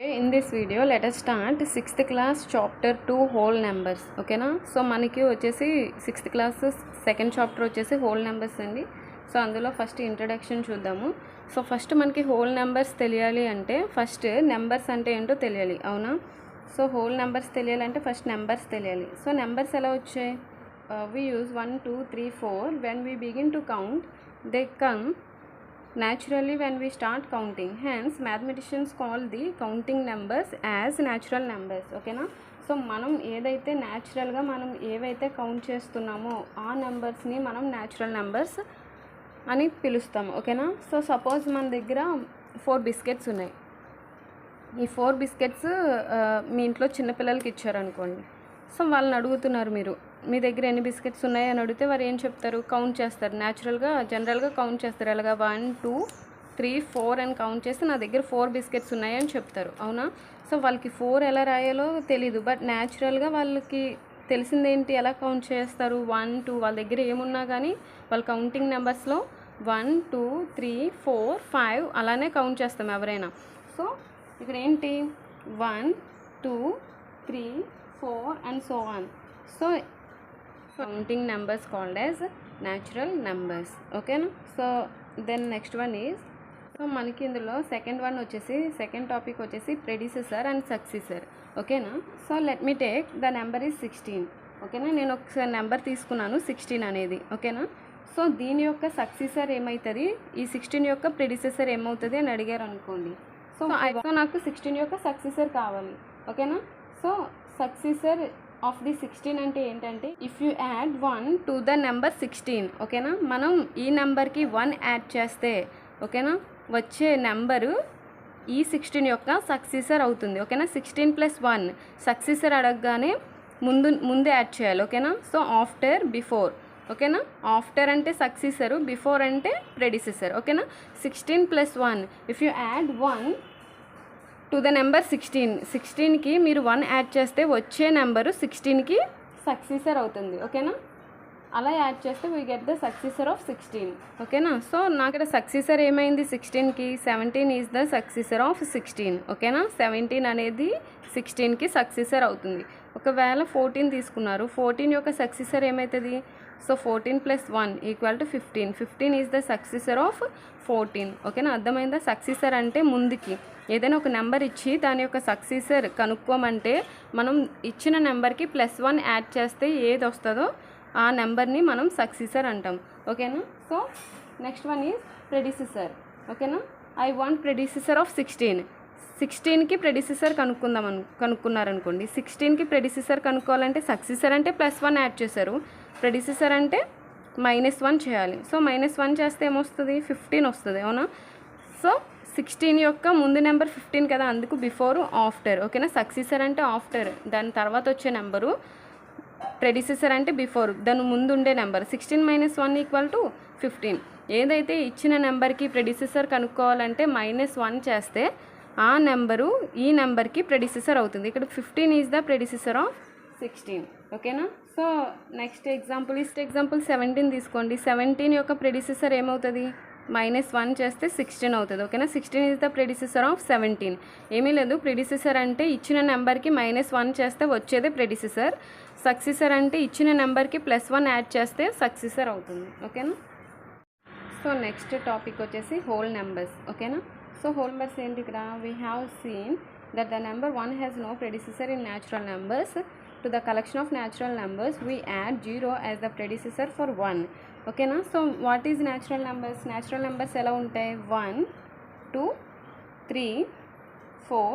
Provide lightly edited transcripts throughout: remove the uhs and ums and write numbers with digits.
In this video, let us start 6th class chapter 2 whole numbers. Okay na? So మనకి వచ్చేసి 6th class second chapter వచ్చేసి whole numbers అండి. So అందులో first introduction చూద్దాము. So first మనకి whole numbers తెలియాలి అంటే ఫస్ట్ నెంబర్స్ అంటే ఏంటో తెలియాలి, అవునా? సో హోల్ నెంబర్స్ తెలియాలంటే ఫస్ట్ నెంబర్స్ తెలియాలి. సో నెంబర్స్ ఎలా వచ్చాయి? We use 1 2 3 4 when we begin to count. They come naturally when we start counting. Hence mathematicians call the counting numbers as natural numbers. ఓకేనా? So మనం ఏదైతే న్యాచురల్గా మనం ఏవైతే కౌంట్ చేస్తున్నామో ఆ నెంబర్స్ని మనం న్యాచురల్ నెంబర్స్ అని పిలుస్తాము. ఓకేనా? సో సపోజ్ మన దగ్గర 4 బిస్కెట్స్ ఉన్నాయి. ఈ 4 బిస్కెట్స్ మీ ఇంట్లో చిన్నపిల్లలకి ఇచ్చారనుకోండి. సో వాళ్ళని అడుగుతున్నారు, మీరు మీ దగ్గర ఎన్ని బిస్కెట్స్ ఉన్నాయి అని అడిగితే వారు ఏం చెప్తారు? కౌంట్ చేస్తారు. న్యాచురల్గా జనరల్గా కౌంట్ చేస్తారు. అలాగా 1 2 3 4 అని కౌంట్ చేస్తే నా దగ్గర 4 బిస్కెట్స్ ఉన్నాయి అని చెప్తారు, అవునా? సో వాళ్ళకి 4 ఎలా రాయాలో తెలీదు, బట్ న్యాచురల్గా వాళ్ళకి తెలిసిందేంటి, ఎలా కౌంట్ చేస్తారు? 1 2 వాళ్ళ దగ్గర ఏమున్నా కానీ వాళ్ళ కౌంటింగ్ నెంబర్స్లో 1 2 3 4 5 అలానే కౌంట్ చేస్తాం ఎవరైనా. సో ఇక్కడ ఏంటి 1 2 3 4 and so on. So counting numbers called as natural numbers. Okay no? So then next one is, so మనకి ఇందులో సెకండ్ వన్ వచ్చేసి సెకండ్ టాపిక్ వచ్చేసి ప్రెడిసెసర్ అండ్ సక్సెసర్. ఓకేనా? So let me take the number is 16. ఓకేనా? నేను ఒకసారి number తీసుకున్నాను 16 అనేది. ఓకేనా? సో దీని యొక్క సక్సెసర్ ఏమవుతుంది, ఈ 16 యొక్క ప్రెడిసెసర్ ఏమవుతుంది అని అడిగారు అనుకోండి. సో నాకు 16 యొక్క సక్సెసర్ కావాలి. ఓకేనా? సో సక్సెసర్ ఆఫ్ ది 16 అంటే ఏంటంటే, if you add 1 to the number 16. ఓకేనా? మనం ఈ నెంబర్కి 1 యాడ్ చేస్తే, ఓకేనా, వచ్చే నెంబరు ఈ 16 యొక్క సక్సెసర్ అవుతుంది. ఓకేనా? 16 + 1 సక్సెసర్ అడగగానే ముందు యాడ్ చేయాలి. ఓకేనా? So after before. ఓకేనా? ఆఫ్టర్ అంటే సక్సెసరు, బిఫోర్ అంటే ప్రెడిసెసర్. ఓకేనా? 16 + 1 if you add 1 to the number 16. 16కి మీరు 1 యాడ్ చేస్తే వచ్చే నెంబరు 16కి సక్సెసర్ అవుతుంది. ఓకేనా? అలా యాడ్ చేస్తే we get the successor of 16. ఓకేనా? సో నాకు ఇక్కడ సక్సెసర్ ఏమైంది 16కి? 17 ఈజ్ ద సక్సెసర్ ఆఫ్ 16. ఓకేనా? 17 అనేది 16కి సక్సెసర్ అవుతుంది. ఒకవేళ 14 తీసుకున్నారు, 14 యొక్క సక్సెసర్ ఏమవుతుంది? So 14 + 1 = 15. 15 is the successor of 14. ఓకేనా? అర్థమైందా? సక్సెసర్ అంటే ముందుకి ఏదైనా ఒక నెంబర్ ఇచ్చి దాని యొక్క సక్సెసర్ కనుక్కోమంటే మనం ఇచ్చిన నెంబర్కి +1 యాడ్ చేస్తే ఏది వస్తుందో ఆ నెంబర్ని మనం సక్సెసర్ అంటాం. ఓకేనా? So next one is predecessor. ఓకేనా? I want predecessor of 16. 16కి ప్రెడిసెసర్ కనుక్కున్నారనుకోండి. 16కి ప్రెడిసెసర్ కనుక్కోవాలంటే సక్సెసర్ అంటే +1 యాడ్ చేశారు, ప్రెడిసెసర్ అంటే -1 చేయాలి. సో -1 చేస్తే ఏమొస్తుంది? 15 వస్తుంది, అవునా? సో 16 యొక్క ముందు నెంబర్ 15 కదా, అందుకు బిఫోర్ ఆఫ్టర్. ఓకేనా? సక్సెసర్ అంటే ఆఫ్టర్, దాని తర్వాత వచ్చే నెంబరు. ప్రెడిసెసర్ అంటే బిఫోర్, దాని ముందు ఉండే నెంబర్. 16 - 1 = 15. ఏదైతే ఇచ్చిన నెంబర్కి ప్రెడిసెసర్ కనుక్కోవాలంటే -1 చేస్తే ఆ నెంబరు ఈ నెంబర్కి ప్రెడిసెసర్ అవుతుంది. ఇక్కడ 15 ఈజ్ ద ప్రెడిసెసర్ ఆఫ్ 16. ఓకేనా? సో నెక్స్ట్ ఎగ్జాంపుల్ 17 తీసుకోండి. 17 యొక్క ప్రెడిసెసర్ ఏమవుతుంది? -1 చేస్తే 16 అవుతుంది. ఓకేనా? 16 ఈజ్ ద ప్రెడిసెసర్ ఆఫ్ 17. ఏమీ లేదు, ప్రెడిసెసర్ అంటే ఇచ్చిన నెంబర్కి -1 చేస్తే వచ్చేదే ప్రెడిసెసర్. సక్సెసర్ అంటే ఇచ్చిన నెంబర్కి +1 యాడ్ చేస్తే సక్సెసర్ అవుతుంది. ఓకేనా? సో నెక్స్ట్ టాపిక్ వచ్చేసి హోల్ నెంబర్స్. ఓకేనా? సో హోల్ నెంబర్స్ ఏంటి? ఇక్కడ we have seen that the number 1 has no predecessor in natural numbers. To the collection of natural numbers we add 0 as the predecessor for 1. ఓకేనా? So what is natural numbers? Natural numbers ఎలా ఉంటాయి? 1 2 3 4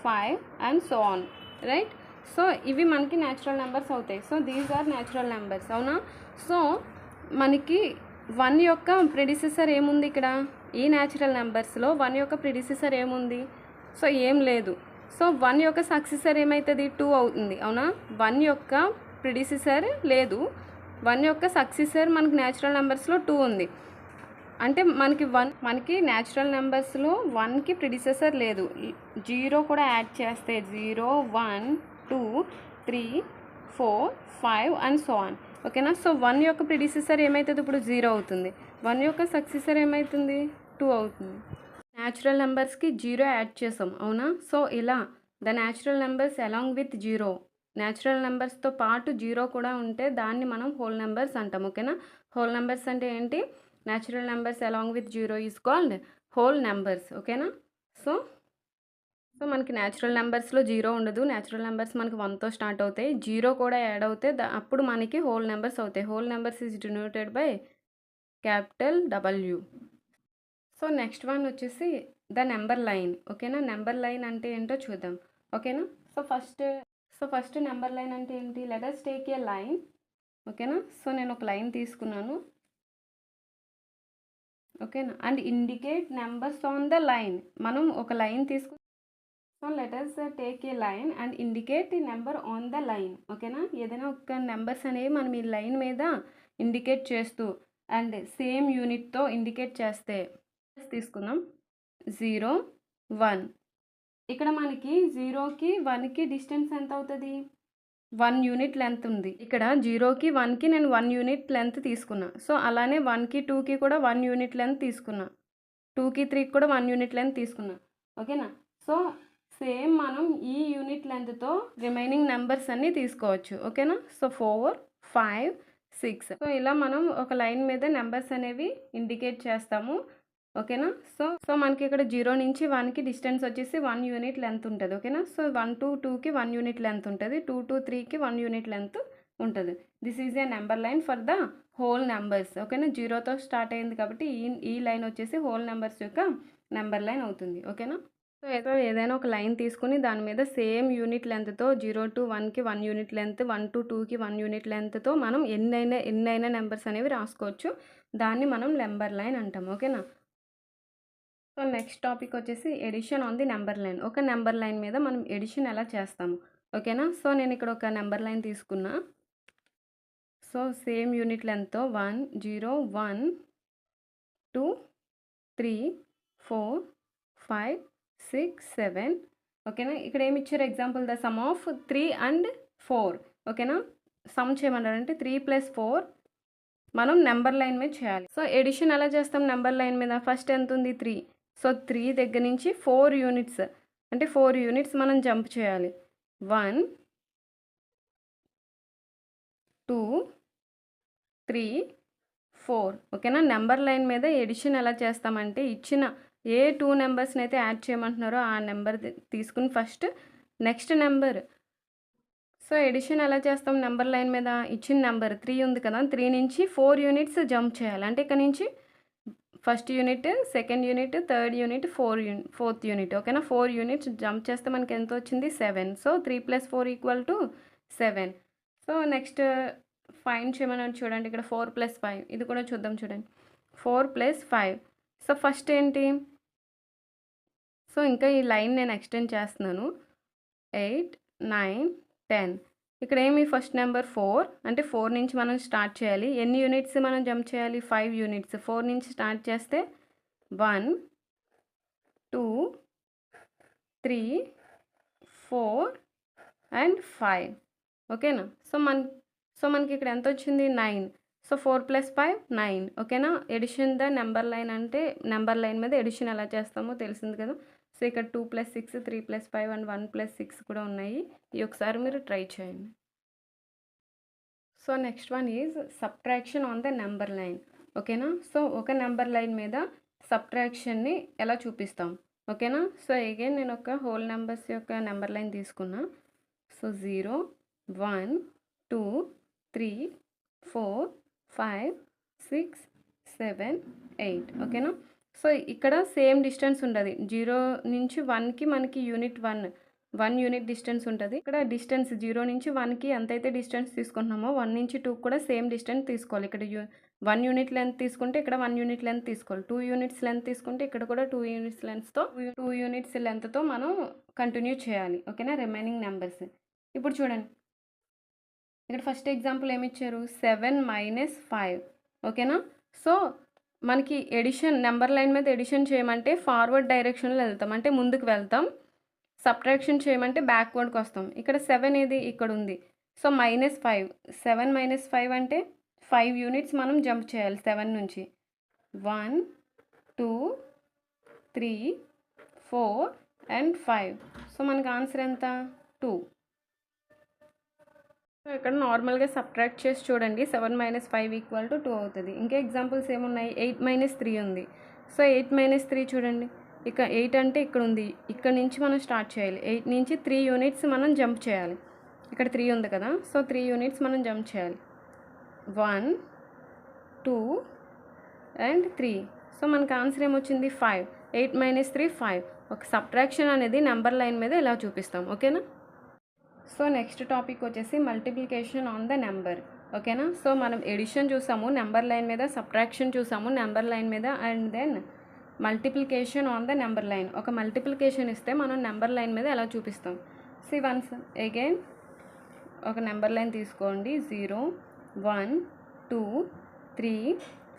5 and so on, right? So ఇవి మనకి natural numbers అవుతాయి. So these are natural numbers, అవునా? So మనకి 1 యొక్క predecessor ఏముంది ఇక్కడ? ఈ న్యాచురల్ నెంబర్స్లో 1 యొక్క ప్రెడిసెసర్ ఏముంది? సో ఏం లేదు. సో 1 యొక్క సక్సెసర్ ఏమవుతుంది? 2 అవుతుంది, అవునా? 1 యొక్క ప్రెడిసెసర్ లేదు, 1 యొక్క సక్సెసర్ మనకి న్యాచురల్ నెంబర్స్లో 2 ఉంది. అంటే మనకి న్యాచురల్ నెంబర్స్లో 1కి ప్రెడిసెసర్ లేదు. 0 కూడా యాడ్ చేస్తే 0 1 2 3 4 5 అండ్ సో ఆన్. ఓకేనా? సో 1 యొక్క ప్రెడిసెసర్ ఏమవుతుంది? ఇప్పుడు 0 అవుతుంది. 1 యొక్క సక్సెసర్ ఏమవుతుంది? 2 అవుతుంది. న్యాచురల్ నెంబర్స్కి జీరో యాడ్ చేసాం అవునా. సో ఇలా the natural numbers along with zero, natural నెంబర్స్తో పాటు జీరో కూడా ఉంటే దాన్ని మనం హోల్ నెంబర్స్ అంటాం. ఓకేనా. హోల్ నెంబర్స్ అంటే ఏంటి, natural numbers along with zero is called whole numbers. ఓకేనా. సో సో మనకి న్యాచురల్ నెంబర్స్లో జీరో ఉండదు. న్యాచురల్ నెంబర్స్ మనకి 1తో స్టార్ట్ అవుతాయి, జీరో కూడా యాడ్ అవుతాయి, అప్పుడు మనకి హోల్ నెంబర్స్ అవుతాయి. Whole numbers is denoted by capital W. So next one వచ్చేసి ద నెంబర్ లైన్. ఓకేనా. నెంబర్ లైన్ అంటే ఏంటో చూద్దాం. ఓకేనా. సో ఫస్ట్ నెంబర్ లైన్ అంటే ఏంటి, let us take a line. ఓకేనా. సో నేను ఒక లైన్ తీసుకున్నాను. ఓకేనా. And indicate numbers on the line. మనం ఒక లైన్ తీసుకు so let us take a line and indicate the number on the line. ఓకేనా. ఏదైనా ఒక నెంబర్స్ అనేవి మనం ఈ లైన్ మీద ఇండికేట్ చేస్తూ అండ్ సేమ్ యూనిట్తో ఇండికేట్ చేస్తే తీసుకుందాం. 0, 1. ఇక్కడ మనకి 0కి 1కి డిస్టెన్స్ ఎంత అవుతుంది, 1 యూనిట్ లెంత్ ఉంది. ఇక్కడ 0కి 1కి నేను 1 యూనిట్ లెంత్ తీసుకున్నా. సో అలానే 1కి 2కి కూడా 1 యూనిట్ లెంత్ తీసుకున్నా, 2కి 3కి కూడా 1 యూనిట్ లెంత్ తీసుకున్నా. ఓకేనా. సో సేమ్ మనం ఈ యూనిట్ లెంత్తో రిమైనింగ్ నెంబర్స్ అన్నీ తీసుకోవచ్చు. ఓకేనా. సో 4, 5, 6. సో ఇలా మనం ఒక లైన్ మీద నెంబర్స్ అనేవి ఇండికేట్ చేస్తాము. ఓకేనా. సో మనకి ఇక్కడ 0 నుంచి 1కి డిస్టెన్స్ వచ్చేసి 1 యూనిట్ లెంత్ ఉంటుంది. ఓకేనా. సో 1 to 2కి 1 యూనిట్ లెంత్ ఉంటుంది, 2 to 3కి 1 యూనిట్ లెంత్ ఉంటుంది. This is a number line for the whole numbers. ఓకేనా. 0తో స్టార్ట్ అయింది కాబట్టి ఈ లైన్ వచ్చేసి హోల్ నెంబర్స్ యొక్క నెంబర్ లైన్ అవుతుంది. ఓకేనా. సో ఏదైనా ఒక లైన్ తీసుకుని దాని మీద సేమ్ యూనిట్ లెంత్తో 0 to 1కి 1 యూనిట్ లెంత్, 1 to 2కి 1 యూనిట్ లెంత్తో మనం ఎన్నైనా నెంబర్స్ అనేవి రాసుకోవచ్చు. దాన్ని మనం నెంబర్ లైన్ అంటాం. ఓకేనా. సో నెక్స్ట్ టాపిక్ వచ్చేసి addition on the number line. ఒక నెంబర్ లైన్ మీద మనం ఎడిషన్ ఎలా చేస్తాము. ఓకేనా. సో నేను ఇక్కడ ఒక నెంబర్ లైన్ తీసుకున్నా. సో సేమ్ యూనిట్ లెంత్తో 1, 0, 1, 2, 3, 4, 5, 6, 7. ఓకేనా. ఇక్కడ ఏమి ఇచ్చారు example, the sum of 3 and 4. ఓకేనా. సమ్ చేయమన్నారంటే 3 + 4 మనం నెంబర్ లైన్ మీద చేయాలి. సో ఎడిషన్ ఎలా చేస్తాం నెంబర్ లైన్ మీద, ఫస్ట్ ఎంత ఉంది 3. సో 3 దగ్గర నుంచి 4 యూనిట్స్ అంటే 4 యూనిట్స్ మనం జంప్ చేయాలి. 1, 2, 3, 4. ఓకేనా. నెంబర్ లైన్ మీద ఎడిషన్ ఎలా చేస్తామంటే ఇచ్చిన ఏ 2 నెంబర్స్ని అయితే యాడ్ చేయమంటున్నారో ఆ నెంబర్ తీసుకుని first next number. So addition ఎలా చేస్తాం నెంబర్ లైన్ మీద, ఇచ్చిన నెంబర్ 3 ఉంది కదా, 3 నుంచి 4 యూనిట్స్ జంప్ చేయాలి. అంటే ఇక్కడ నుంచి first unit, second unit, third unit, fourth unit. ఓకేనా. 4 యూనిట్స్ జంప్ చేస్తే మనకి ఎంత వచ్చింది 7. సో 3 + 4 = 7. సో నెక్స్ట్ ఫైండ్ చేయమని చూడండి. ఇక్కడ 4 + 5, ఇది కూడా చూద్దాం చూడండి. 4 + 5. సో ఫస్ట్ ఏంటి, సో ఇంకా ఈ లైన్ నేను ఎక్స్టెండ్ చేస్తున్నాను. 8, 9, 10. ఇక్కడ ఏమి ఫస్ట్ నెంబర్ 4 అంటే 4 నుంచి మనం స్టార్ట్ చేయాలి. ఎన్ని యూనిట్స్ మనం జంప్ చేయాలి, 5 యూనిట్స్. 4 నుంచి స్టార్ట్ చేస్తే 1, 2, 3, 4 and 5. ఓకేనా. సో మనకి ఇక్కడ ఎంత వచ్చింది 9. సో 4 + 5 9. ఓకేనా. ఎడిషన్ ద నెంబర్ లైన్ అంటే నెంబర్ లైన్ మీద ఎడిషన్ ఎలా చేస్తామో తెలిసింది కదా. సో ఇక్కడ 2 + 6, 3 + 5 అండ్ 1 + 6 కూడా ఉన్నాయి. ఇవి ఒకసారి మీరు ట్రై చేయండి. So next one is subtraction on the number line. ఓకేనా. సో ఒక నెంబర్ లైన్ మీద సబ్ట్రాక్షన్ని ఎలా చూపిస్తాం. ఓకేనా. సో అగైన్ నేను ఒక హోల్ నెంబర్స్ యొక్క నెంబర్ లైన్ తీసుకున్నా. సో 0, 1, 2, 3, 4, 5, 6, 7, 8. ఓకేనా. సో ఇక్కడ సేమ్ డిస్టెన్స్ ఉండదు. 0 నుంచి 1కి మనకి యూనిట్ 1 యూనిట్ డిస్టెన్స్ ఉంటుంది. ఇక్కడ డిస్టెన్స్ 0 నుంచి 1కి ఎంతైతే డిస్టెన్స్ తీసుకుంటున్నామో 1 నుంచి 2 కూడా సేమ్ డిస్టెన్స్ తీసుకోవాలి. ఇక్కడ 1 యూనిట్ లెంత్ తీసుకుంటే ఇక్కడ 1 యూనిట్ లెంత్ తీసుకోవాలి. 2 యూనిట్స్ లెంత్ తీసుకుంటే ఇక్కడ కూడా 2 యూనిట్స్ లెంత్తో 2 యూనిట్స్ లెంత్తో మనం కంటిన్యూ చేయాలి. ఓకేనా. రిమైనింగ్ నెంబర్స్ ఇప్పుడు చూడండి. ఇక్కడ ఫస్ట్ ఎగ్జాంపుల్ ఏమి ఇచ్చారు, 7 - 5. ఓకేనా. సో మనకి ఎడిషన్ నెంబర్ లైన్ మీద ఎడిషన్ చేయమంటే ఫార్వర్డ్ డైరెక్షన్లో వెళ్తాం, అంటే ముందుకు వెళ్తాం. సబ్ట్రాక్షన్ చేయమంటే బ్యాక్వర్డ్కి వస్తాం. ఇక్కడ 7 ఏది ఇక్కడ ఉంది. సో -5. 7 - 5 అంటే 5 యూనిట్స్ మనం జంప్ చేయాలి 7 నుంచి. 1, 2, 3, 4 అండ్ 5. సో మనకి ఆన్సర్ ఎంత? 2. సో ఇక్కడ నార్మల్గా సబ్ట్రాక్ట్ చేసి చూడండి. 7 - 5 = 2 అవుతుంది. ఇంకా ఎగ్జాంపుల్స్ ఏమున్నాయి? 8 - 3 ఉంది. సో 8 - 3 చూడండి. ఇక 8 అంటే ఇక్కడ ఉంది. ఇక్కడ నుంచి మనం స్టార్ట్ చేయాలి. 8 నుంచి 3 యూనిట్స్ మనం జంప్ చేయాలి. ఇక్కడ 3 ఉంది కదా, సో 3 యూనిట్స్ మనం జంప్ చేయాలి. 1, 2 అండ్ 3. సో మనకు ఆన్సర్ ఏమొచ్చింది? 5. 8 - 3 5. ఒక సబ్ట్రాక్షన్ అనేది నెంబర్ లైన్ మీద ఇలా చూపిస్తాం. ఓకేనా? సో నెక్స్ట్ టాపిక్ వచ్చేసి మల్టిప్లికేషన్ ఆన్ ద నెంబర్. ఓకేనా? సో మనం ఎడిషన్ చూసాము నెంబర్ లైన్ మీద, సబ్ట్రాక్షన్ చూసాము నెంబర్ లైన్ మీద, and then multiplication on the number line. ఒక మల్టిప్లికేషన్ ఇస్తే మనం నెంబర్ లైన్ మీద ఎలా చూపిస్తాం? సి వన్స్ అగైన్ ఒక నెంబర్ లైన్ తీసుకోండి. 0, 1, 2, 3,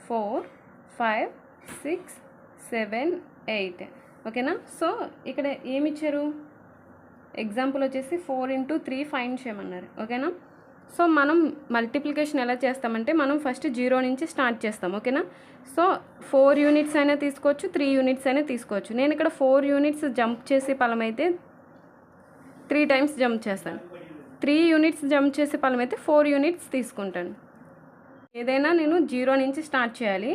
4, 5, 6, 7, 8. ఓకేనా? సో ఇక్కడ ఏమి ఇచ్చారు? ఎగ్జాంపుల్ వచ్చేసి 4 × 3 ఫైండ్ చేయమన్నారు. ఓకేనా? సో మనం మల్టిప్లికేషన్ ఎలా చేస్తామంటే మనం ఫస్ట్ 0 నుంచి స్టార్ట్ చేస్తాం. ఓకేనా? సో 4 యూనిట్స్ అయినా తీసుకోవచ్చు, 3 యూనిట్స్ అయినా తీసుకోవచ్చు. నేను ఇక్కడ 4 యూనిట్స్ జంప్ చేసే ఫలం అయితే 3 టైమ్స్ జంప్ చేస్తాను. 3 యూనిట్స్ జంప్ చేసే ఫలం అయితే 4 యూనిట్స్ తీసుకుంటాను. ఏదైనా నేను 0 నుంచి స్టార్ట్ చేయాలి.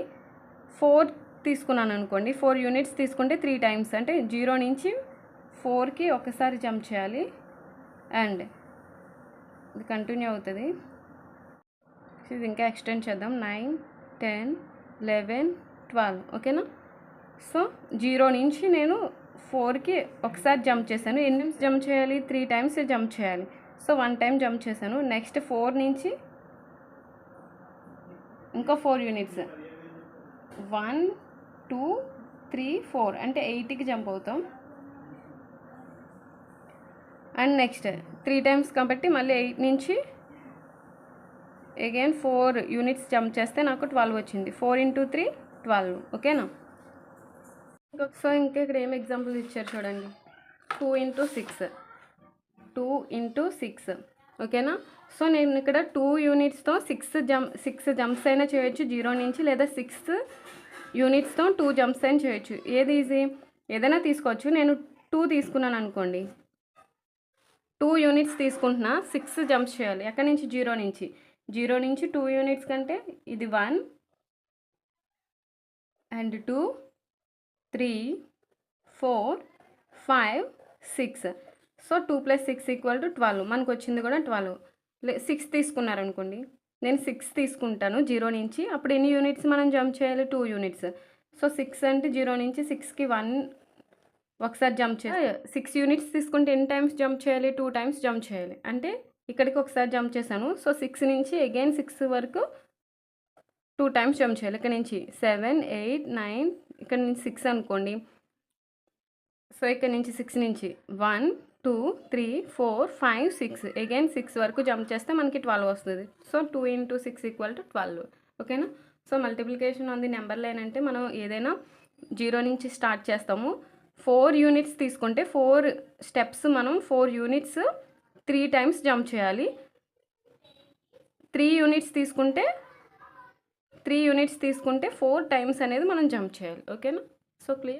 4 తీసుకున్నాను అనుకోండి, 4 యూనిట్స్ తీసుకుంటే 3 టైమ్స్ అంటే 0 నుంచి 4కి ఒకసారి జంప్ చేయాలి అండ్ ఇది కంటిన్యూ అవుతుంది. ఇది ఇంకా ఎక్స్టెండ్ చేద్దాం. 9, 10, 11, 12. ఓకేనా? సో 0 నుంచి నేను 4కి ఒకసారి జంప్ చేశాను. ఎన్ని టైమ్స్ జంప్ చేయాలి? 3 టైమ్స్ జంప్ చేయాలి. సో 1 టైం జంప్ చేశాను. నెక్స్ట్ 4 నుంచి ఇంకా 4 యూనిట్స్ 1, 2, 3, 4 అంటే 8కి జంప్ అవుతాం. అండ్ నెక్స్ట్ 3 టైమ్స్ కాబట్టి మళ్ళీ 8 నుంచి అగైన్ 4 యూనిట్స్ జంప్ చేస్తే నాకు 12 వచ్చింది. 4 × 3 12. ఓకేనా? సో ఇంకా ఇక్కడ ఏం ఎగ్జాంపుల్ ఇచ్చారు చూడండి. 2 × 6. 2 × 6. ఓకేనా? సో నేను ఇక్కడ 2 యూనిట్స్తో 6 జంప్స్ అయినా చేయొచ్చు 0 నుంచి, లేదా 6 యూనిట్స్తో 2 జంప్స్ అయినా చేయొచ్చు. ఏది ఈజీ? ఏదైనా తీసుకోవచ్చు. నేను 2 తీసుకున్నాను అనుకోండి, 2 యూనిట్స్ తీసుకుంటున్నా, 6 జంప్స్ చేయాలి. ఎక్కడి నుంచి? 0 నుంచి. 0 నుంచి 2 యూనిట్స్ కంటే ఇది 1 అండ్ 2, 3, 4, 5, 6. సో 2 + 6 = 12. మనకు వచ్చింది కూడా 12. 6 తీసుకున్నారనుకోండి, నేను 6 తీసుకుంటాను 0 నుంచి. అప్పుడు ఎన్ని యూనిట్స్ మనం జంప్ చేయాలి? 2 యూనిట్స్. సో 6 అంటే 0 నుంచి 6కి 1 ఒకసారి జంప్ చేయాలి. 6 యూనిట్స్ తీసుకుంటే ఎన్ని టైమ్స్ జంప్ చేయాలి? 2 టైమ్స్ జంప్ చేయాలి. అంటే ఇక్కడికి ఒకసారి జంప్ చేశాను. సో 6 నుంచి అగైన్ 6 వరకు 2 టైమ్స్ జంప్ చేయాలి. ఇక్కడ నుంచి 7, 8, 9, ఇక్కడ నుంచి 6 అనుకోండి. సో ఇక్కడ నుంచి 6 నుంచి 1, 2, 3, 4, 5, 6 అగైన్ 6 వరకు జంప్ చేస్తే మనకి 12 వస్తుంది. సో 2 × 6 = 12. ఓకేనా? So multiplication on the number line అంటే మనం ఏదైనా 0 నుంచి స్టార్ట్ చేస్తాము. 4 యూనిట్స్ తీసుకుంటే 4 స్టెప్స్ మనం 4 యూనిట్స్ 3 టైమ్స్ జంప్ చేయాలి. 3 యూనిట్స్ తీసుకుంటే 4 టైమ్స్ అనేది మనం జంప్ చేయాలి. ఓకేనా? So clear.